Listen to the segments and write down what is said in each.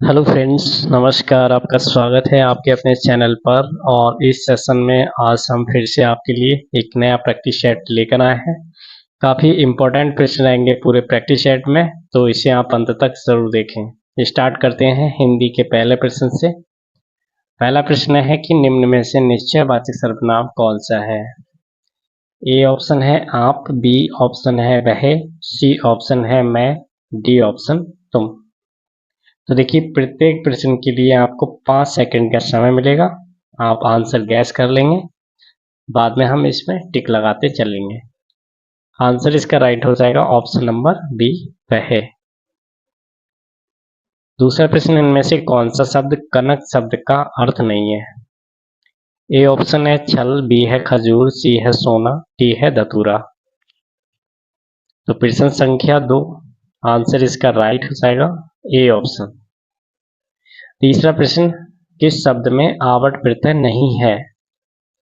Hello friends, नमस्कार। आपका स्वागत है आपके अपने चैनल पर। और इस सेशन में आज हम फिर से आपके लिए एक नया प्रैक्टिस सेट लेकर आए हैं। काफ़ी इम्पोर्टेंट प्रश्न रहेंगे पूरे प्रैक्टिस सेट में, तो इसे आप अंत तक ज़रूर देखें। स्टार्ट करते हैं हिंदी के पहले प्रश्न से। पहला प्रश्न है कि निम्न में से निश्चयवाचक सर्वनाम कौन सा है। ए ऑप्शन है आप, बी ऑप्शन है वह, सी ऑप्शन है मैं, डी ऑप्शन तुम। तो देखिए, प्रत्येक प्रश्न के लिए आपको 5 सेकंड का समय मिलेगा। आप आंसर गैस कर लेंगे, बाद में हम इसमें टिक लगाते चलेंगे। आंसर इसका राइट हो जाएगा ऑप्शन नंबर बी, वह। दूसरा प्रश्न, इनमें से कौन सा शब्द कनक शब्द का अर्थ नहीं है। ए ऑप्शन है छल, बी है खजूर, सी है सोना, डी है धतूरा। तो प्रश्न संख्या 2, आंसर इसका राइट हो जाएगा ए ऑप्शन। तीसरा प्रश्न, किस शब्द में आवट प्रत्यय नहीं है।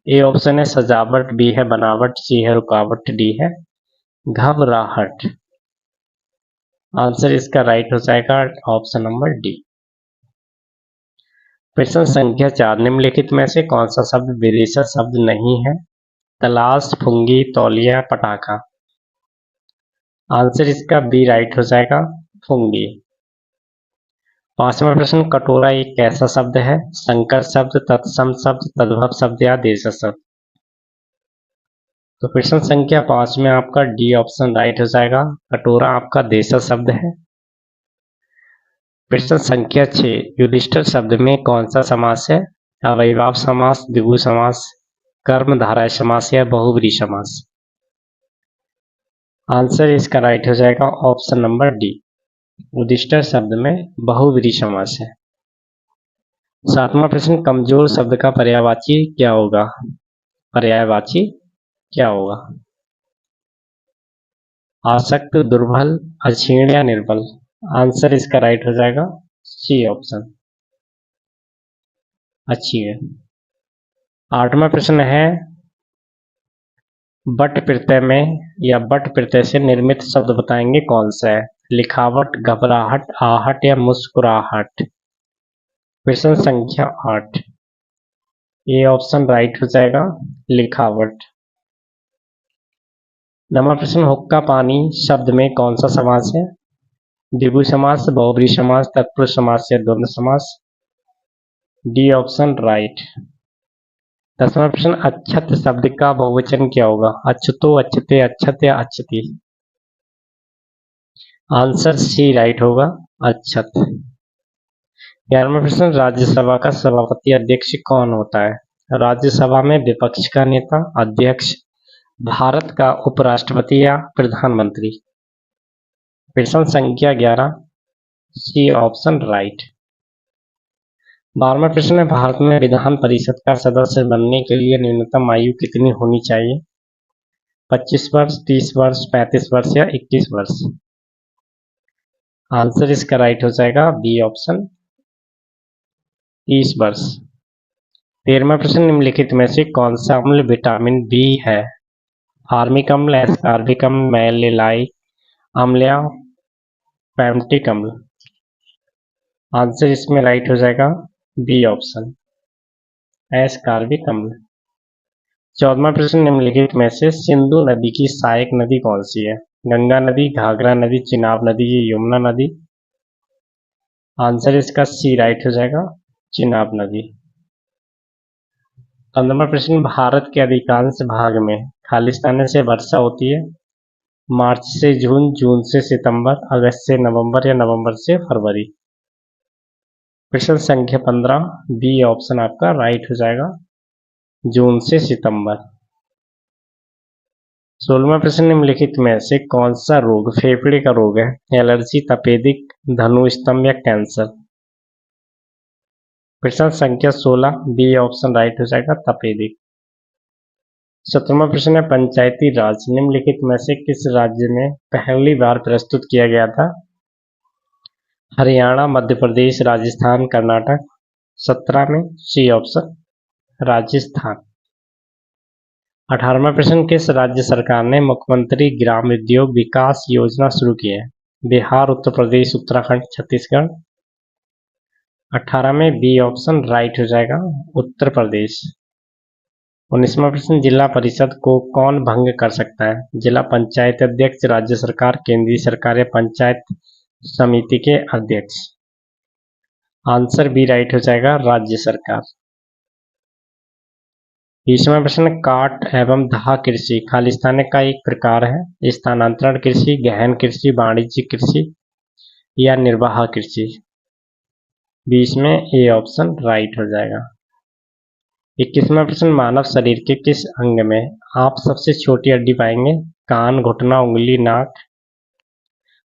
ए ऑप्शन है सजावट, बी है बनावट, सी है रुकावट, डी है घबराहट। आंसर इसका राइट हो जाएगा ऑप्शन नंबर डी। प्रश्न संख्या 4, निम्नलिखित में से कौन सा शब्द विशेषण शब्द नहीं है। तलाश, फुंगी, तौलिया, पटाखा। आंसर इसका बी राइट हो जाएगा, फुंगी। पांचवा प्रश्न, कटोरा एक कैसा शब्द है। संकर शब्द, तत्सम शब्द, तद्भव शब्द या देशज शब्द। तो प्रश्न संख्या 5 में आपका डी ऑप्शन राइट हो जाएगा, कटोरा आपका देशज शब्द है। प्रश्न संख्या 6, युधिष्ठिर शब्द में कौन सा समास है। अव्ययीभाव समास, द्विगु समास, कर्मधारय समास या बहुव्रीहि समास। आंसर इसका राइट हो जाएगा ऑप्शन नंबर डी, युधिष्ठिर शब्द में बहुव्रीहि समास है। सातवां प्रश्न, कमजोर शब्द का पर्यायवाची क्या होगा। पर्यायवाची क्या होगा। आसक्त, दुर्बल, अक्षीण या निर्बल। आंसर इसका राइट हो जाएगा सी ऑप्शन, अक्षीण। आठवां प्रश्न है, बट प्रत्यय में या बट प्रत्यय से निर्मित शब्द बताएंगे कौन सा है। लिखावट, घबराहट, आहट या मुस्कुराहट। प्रश्न संख्या 8, ए ऑप्शन राइट हो जाएगा, लिखावट। नवा प्रश्न, हुक्का पानी शब्द में कौन सा समास है। द्विगु समास, बहुव्रीहि समास, तत्पुरुष समास या द्वंद्व समास। D option right. 10वां प्रश्न, अक्षत शब्द का बहुवचन क्या होगा। अक्षतो, अक्षते, अक्षत या अक्षति। आंसर सी राइट होगा, अक्षत। 11वां प्रश्न, राज्यसभा का सभापति अध्यक्ष कौन होता है। राज्यसभा में विपक्ष का नेता, अध्यक्ष, भारत का उपराष्ट्रपति या प्रधानमंत्री। प्रश्न संख्या 11, सी ऑप्शन राइट। 12वां प्रश्न है, भारत में विधान परिषद का सदस्य बनने के लिए न्यूनतम आयु कितनी होनी चाहिए। 25 वर्ष, 30 वर्ष, 35 वर्ष या 21 वर्ष। आंसर इसका राइट हो जाएगा बी ऑप्शन, 30 वर्ष। 13वां प्रश्न, निम्नलिखित में से कौन सा अम्ल विटामिन बी है। फार्मिक अम्ल, एस्कॉर्बिक अम्ल, मैलिलाइक अम्ल या पैम्टिक अम्ल। आंसर इसमें राइट हो जाएगा बी ऑप्शन, एस्कॉर्बिक अम्ल। 14वां प्रश्न, निम्नलिखित में से सिंधु नदी की सहायक नदी कौन सी है। गंगा नदी, घाघरा नदी, चिनाब नदी, यमुना नदी। आंसर इसका सी राइट हो जाएगा, चिनाब नदी। 15वां प्रश्न, भारत के अधिकांश भाग में खालिस्तान से वर्षा होती है। मार्च से जून, जून से सितंबर, अगस्त से नवंबर या नवंबर से फरवरी। प्रश्न संख्या 15, बी ऑप्शन आपका राइट हो जाएगा, जून से सितंबर। 16वां प्रश्न, निम्नलिखित में से कौन सा रोग फेफड़े का रोग है। एलर्जी, तपेदिक, धनुस्तंभ या कैंसर। प्रश्न संख्या 16, बी ऑप्शन राइट हो जाएगा, तपेदिक। 17वां प्रश्न है, पंचायती राज निम्नलिखित में से किस राज्य में पहली बार प्रस्तुत किया गया था। हरियाणा, मध्य प्रदेश, राजस्थान, कर्नाटक। 17 में सी ऑप्शन, राजस्थान। 18वां प्रश्न, किस राज्य सरकार ने मुख्यमंत्री ग्राम उद्योग विकास योजना शुरू की है। बिहार, उत्तर प्रदेश, उत्तराखंड, छत्तीसगढ़। 18 में बी ऑप्शन राइट हो जाएगा, उत्तर प्रदेश। 19वां प्रश्न, जिला परिषद को कौन भंग कर सकता है? जिला पंचायत अध्यक्ष, राज्य सरकार, केंद्रीय सरकार या पंचायत समिति के अध्यक्ष। आंसर बी राइट हो जाएगा, राज्य सरकार। 20वां प्रश्न, काट एवं दाह कृषि खालिस्तानी का एक प्रकार है। स्थानांतरण कृषि, गहन कृषि, वाणिज्यिक कृषि या निर्वाह कृषि। 20 में ए ऑप्शन राइट हो जाएगा। 21वां प्रश्न, मानव शरीर के किस अंग में आप सबसे छोटी हड्डी पाएंगे? कान, घुटना, उंगली, नाक।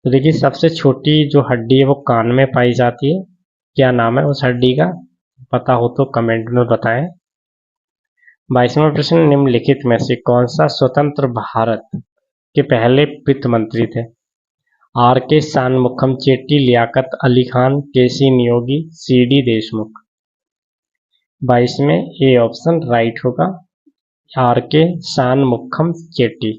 तो देखिए, सबसे छोटी जो हड्डी है वो कान में पाई जाती है। क्या नाम है उस हड्डी का? पता हो तो कमेंट में बताएं। 22वां प्रश्न, निम्नलिखित में से कौन सा स्वतंत्र भारत के पहले वित्त मंत्री थे? आर के शानमुखम चेट्टी, लियाकत अली खान, केसी नियोगी, सी डी देशमुख। 22 में ए ऑप्शन राइट होगा, आर के शानमुखम चेट्टी।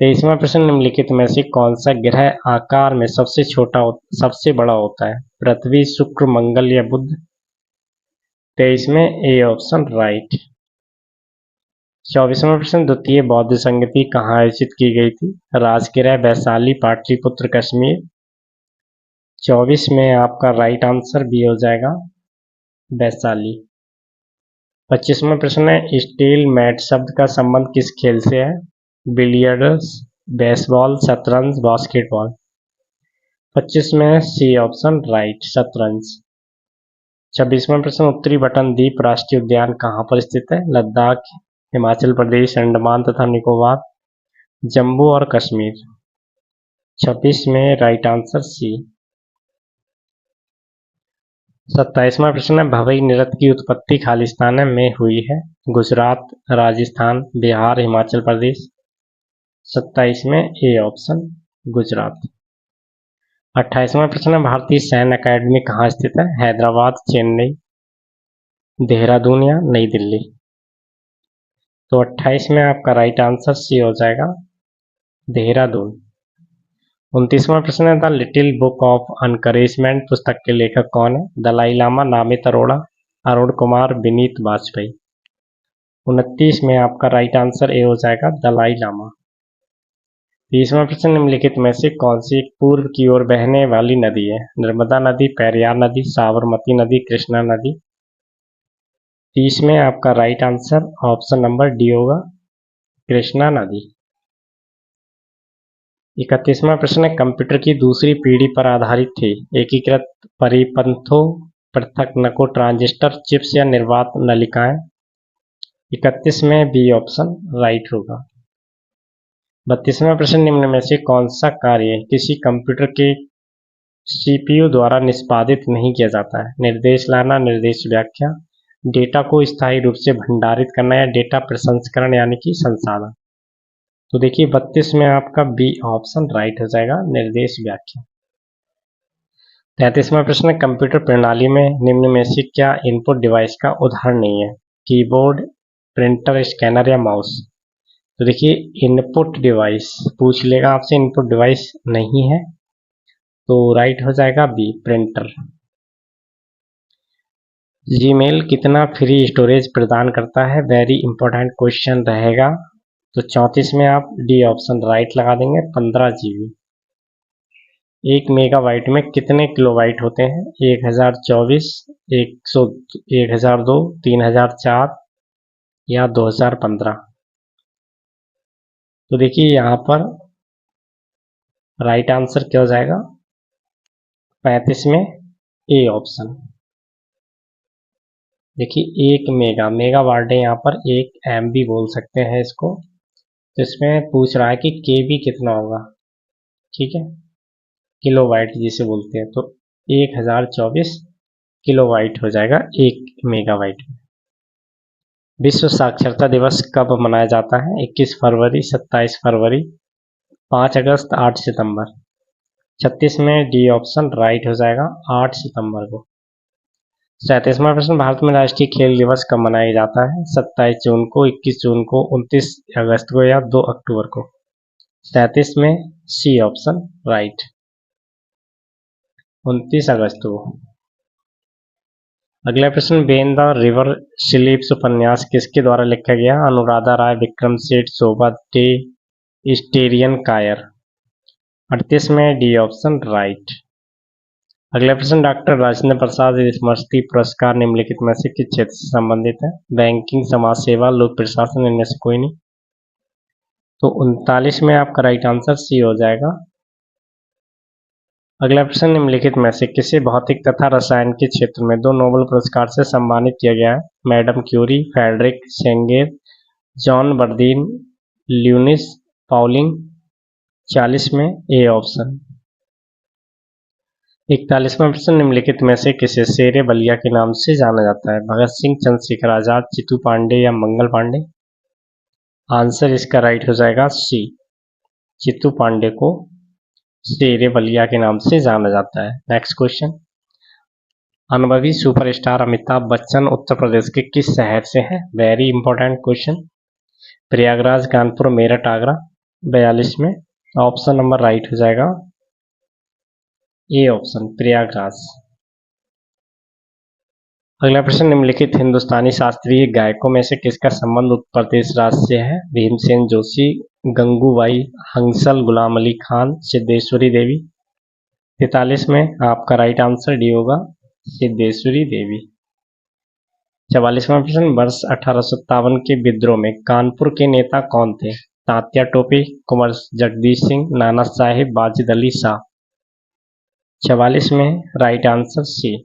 23वां प्रश्न, निम्नलिखित में से कौन सा ग्रह आकार में सबसे बड़ा होता है? पृथ्वी, शुक्र, मंगल या बुध। 23 में ए ऑप्शन राइट। 24वां प्रश्न, द्वितीय बौद्ध संगति कहाँ आयोजित की गई थी? राजगृह, वैशाली, पाटलिपुत्र, कश्मीर। 24 में आपका राइट आंसर बी हो जाएगा, वैशाली। 25वां प्रश्न है, स्टील मैट शब्द का संबंध किस खेल से है? बिलियर्ड्स, बेसबॉल, शतरंज, बास्केटबॉल। 25 में सी ऑप्शन राइट, शतरंज। 26वां प्रश्न, उत्तरी बटन द्वीप राष्ट्रीय उद्यान कहाँ पर स्थित है? लद्दाख, हिमाचल प्रदेश, अंडमान तथा निकोबार, जम्मू और कश्मीर। 26 में राइट आंसर सी। 27वां प्रश्न है, भवई नृत्य की उत्पत्ति खालिस्तान में हुई है? गुजरात, राजस्थान, बिहार, हिमाचल प्रदेश। 27 में ए ऑप्शन गुजरात। 28वां प्रश्न है, भारतीय सैन्य अकादमी कहाँ स्थित है? हैदराबाद, चेन्नई, देहरादून या नई दिल्ली। तो 28 में आपका राइट आंसर सी हो जाएगा, देहरादून। 29वां प्रश्न है, द लिटिल बुक ऑफ अनकरेजमेंट पुस्तक के लेखक कौन है? दलाई लामा, नामित अरोड़ा, अरुण कुमार, विनीत वाजपेयी। 29 में आपका राइट आंसर ए हो जाएगा, दलाई लामा। 30वां प्रश्न, निम्नलिखित में से कौन सी पूर्व की ओर बहने वाली नदी है? नर्मदा नदी, पेरियार नदी, साबरमती नदी, कृष्णा नदी। 30 में आपका right answer option number D होगा, कृष्णा नदी। 31वां प्रश्न, कंप्यूटर की दूसरी पीढ़ी पर आधारित थी? एकीकृत परिपंथों, पृथक नको, ट्रांजिस्टर, चिप्स या निर्वात नलिकाएं। 31 में बी ऑप्शन राइट होगा। 32वां प्रश्न, निम्न में से कौन सा कार्य किसी कंप्यूटर के सीपीयू द्वारा निष्पादित नहीं किया जाता है? निर्देश लाना, निर्देश व्याख्या, डेटा को स्थायी रूप से भंडारित करना या डेटा प्रसंस्करण यानी कि संसाधन। तो देखिए, 32 में आपका बी ऑप्शन राइट हो जाएगा, निर्देश व्याख्या। 33वां प्रश्न, कंप्यूटर प्रणाली में निम्न में से क्या इनपुट डिवाइस का उदाहरण नहीं है? कीबोर्ड, प्रिंटर, स्कैनर या माउस। तो देखिए, इनपुट डिवाइस पूछ लेगा आपसे, इनपुट डिवाइस नहीं है, तो राइट हो जाएगा बी, प्रिंटर। जीमेल कितना फ्री स्टोरेज प्रदान करता है? वेरी इंपॉर्टेंट क्वेश्चन रहेगा। तो 34 में आप डी ऑप्शन राइट लगा देंगे, 15 GB। 1 मेगाबाइट में कितने किलोबाइट होते हैं? 1024, 1002, 3004 या 2015। तो देखिए, यहाँ पर राइट आंसर क्या हो जाएगा, 35 में ए ऑप्शन। देखिए, 1 मेगावाट है, यहाँ पर 1 MB बोल सकते हैं इसको। तो इसमें पूछ रहा है कि केबी कितना होगा, ठीक है, किलोबाइट जिसे बोलते हैं। तो 1024 किलोबाइट हो जाएगा 1 मेगाबाइट में। विश्व साक्षरता दिवस कब मनाया जाता है? 21 फरवरी, 27 फरवरी, 5 अगस्त, 8 सितंबर। 36 में डी ऑप्शन राइट हो जाएगा, 8 सितंबर को। 37वां प्रश्न, भारत में राष्ट्रीय खेल दिवस कब मनाया जाता है? 27 जून को, 21 जून को, 29 अगस्त को या 2 अक्टूबर को। 37 में सी ऑप्शन राइट, 29 अगस्त को। अगला प्रश्न, वेन द रिवर स्लीप्स उपन्यास किसके द्वारा लिखा गया? अनुराधा राय, विक्रम सेठ, शोभा डे, स्टेरियन कायर। 38 में डी ऑप्शन राइट। अगला प्रश्न, डॉक्टर राजेंद्र प्रसाद स्मृति पुरस्कार निम्नलिखित में से किस क्षेत्र से संबंधित है? बैंकिंग, समाज सेवा, लोक प्रशासन, इनमें से कोई नहीं। तो 39 में आपका राइट आंसर सी हो जाएगा। अगला प्रश्न, निम्नलिखित में से किसे भौतिक तथा रसायन के क्षेत्र में 2 नोबेल पुरस्कार से सम्मानित किया गया है? Madam Curie, Frederick Sanger, John Bardeen, Linus Pauling. 40 में ए ऑप्शन। 41वां प्रश्न, निम्नलिखित में से किसे शेरे बलिया के नाम से जाना जाता है? भगत सिंह, चंद्रशेखर आजाद, चित्तू पांडे या मंगल पांडे। आंसर इसका राइट हो जाएगा सी, चित्तू पांडे को शेरे बलिया के नाम से जाना जाता है। नेक्स्ट क्वेश्चन, अनुभवी सुपरस्टार अमिताभ बच्चन उत्तर प्रदेश के किस शहर से हैं? Very important question. Prayagraj, Kanpur, Meerut, Agra. 42 में ऑप्शन नंबर राइट हो जाएगा ए ऑप्शन, प्रयागराज। अगला प्रश्न, निम्नलिखित हिंदुस्तानी शास्त्रीय गायकों में से किसका संबंध उत्तर प्रदेश राज्य से है? भीमसेन जोशी, गंगूबाई, हंसल, गुलाम अली खान, सिद्धेश्वरी देवी। 43 में आपका राइट आंसर डी होगा, सिद्धेश्वरी देवी। 44वां प्रश्न, वर्ष 1857 के विद्रोह में कानपुर के नेता कौन थे? तात्या टोपे, कुंवर जगदीश सिंह, नाना साहेब, वाजिद अली शाह। 44 में राइट आंसर सी,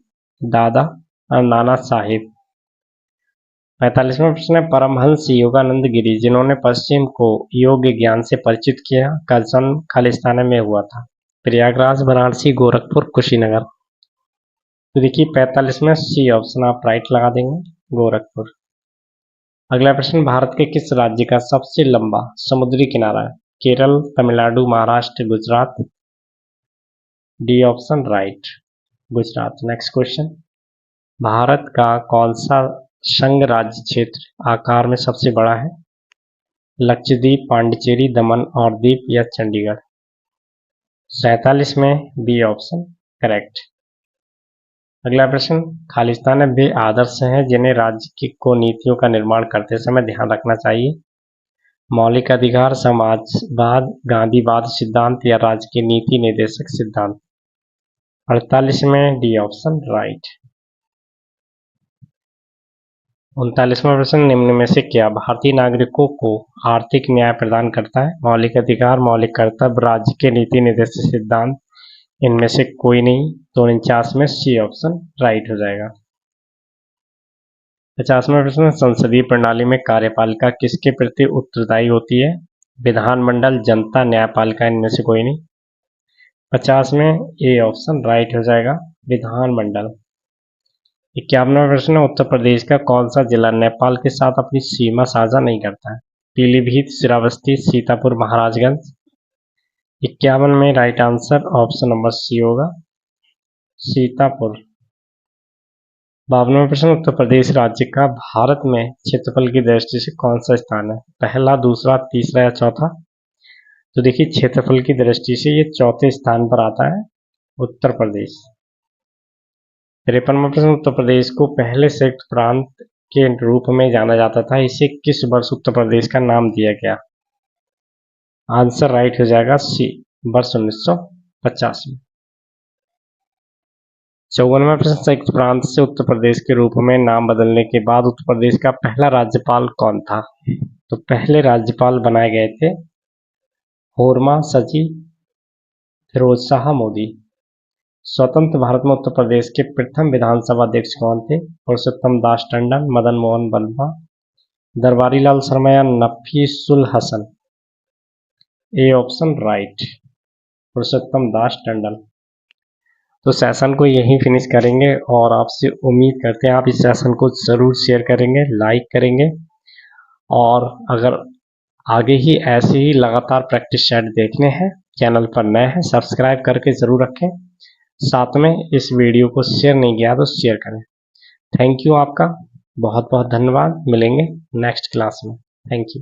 दादा और नाना साहिब। 45वां प्रश्न है, परमहंस योगानंद गिरी जिन्होंने पश्चिम को योग ज्ञान से परिचित किया का जन्म खालिस्तान में हुआ था? प्रयागराज, वाराणसी, गोरखपुर, कुशीनगर। तो देखिए 45 में सी ऑप्शन आप राइट लगा देंगे, गोरखपुर। अगला प्रश्न, भारत के किस राज्य का सबसे लंबा समुद्री किनारा है? Kerala, Tamil Nadu, Maharashtra, Gujarat. D option right, Gujarat. Next question, Bharat का कौन सा संघ राज्य क्षेत्र आकार में सबसे बड़ा है? लक्षद्वीप, पांडिचेरी, दमन और दीप या चंडीगढ़। 47 में बी ऑप्शन करेक्ट। अगला प्रश्न, खालिस्तान में वे आदर्श हैं जिन्हें राज्य को नीतियों का निर्माण करते समय ध्यान रखना चाहिए? मौलिक अधिकार, समाजवाद, गांधीवाद सिद्धांत या राज्य के नीति निर्देशक सिद्धांत। 48 में डी ऑप्शन राइट। 39वां प्रश्न, निम्न में से क्या भारतीय नागरिकों को आर्थिक न्याय प्रदान करता है? मौलिक अधिकार, मौलिक कर्तव्य, राज्य के नीति निर्देशक सिद्धांत, इनमें से कोई नहीं। तो 49 में सी ऑप्शन राइट हो जाएगा। 50वां प्रश्न, संसदीय प्रणाली में कार्यपालिका किसके प्रति उत्तरदायी होती है? विधानमंडल, जनता, न्यायपालिका, इनमें से कोई नहीं। 50 में ए ऑप्शन राइट हो जाएगा, विधानमंडल। 51वां प्रश्न, उत्तर प्रदेश का कौन सा जिला नेपाल के साथ अपनी सीमा साझा नहीं करता है? पीलीभीत, श्रावस्ती, सीतापुर, महाराजगंज। 51 में right answer option number C होगा, सीतापुर। 52वां प्रश्न, उत्तर प्रदेश राज्य का भारत में क्षेत्रफल की दृष्टि से कौन सा स्थान है? पहला, दूसरा, तीसरा या चौथा? तो देखिए क्षेत्रफल की दृष्टि से ये चौथे स्थान पर आता है, उत्तर प्रदेश। 53वां प्रश्न, उत्तर प्रदेश को पहले संयुक्त प्रांत के रूप में जाना जाता था, इसे किस वर्ष उत्तर प्रदेश का नाम दिया गया? आंसर राइट हो जाएगा सी, वर्ष 1950 में। 54वां प्रश्न, संयुक्त प्रांत से उत्तर प्रदेश के रूप में नाम बदलने के बाद उत्तर प्रदेश का पहला राज्यपाल कौन था? तो पहले राज्यपाल बनाए गए थे होरमा सजी फिरोज शाह मोदी। स्वतंत्र भारत में उत्तर प्रदेश के प्रथम विधानसभा अध्यक्ष कौन थे? पुरुषोत्तम दास टंडन, मदन मोहन वर्मा, दरबारी लाल शर्मा या Nafisul Hasan. A option right, पुरुषोत्तम दास टंडन। तो सेशन को यहीं फिनिश करेंगे और आपसे उम्मीद करते हैं आप इस सेशन को ज़रूर शेयर करेंगे, लाइक करेंगे और अगर आगे ही ऐसे ही लगातार प्रैक्टिस सेट देखने हैं, चैनल पर नए हैं सब्सक्राइब करके ज़रूर रखें। साथ में इस वीडियो को शेयर नहीं किया तो शेयर करें। थैंक यू, आपका बहुत बहुत धन्यवाद। मिलेंगे नेक्स्ट क्लास में। Thank you.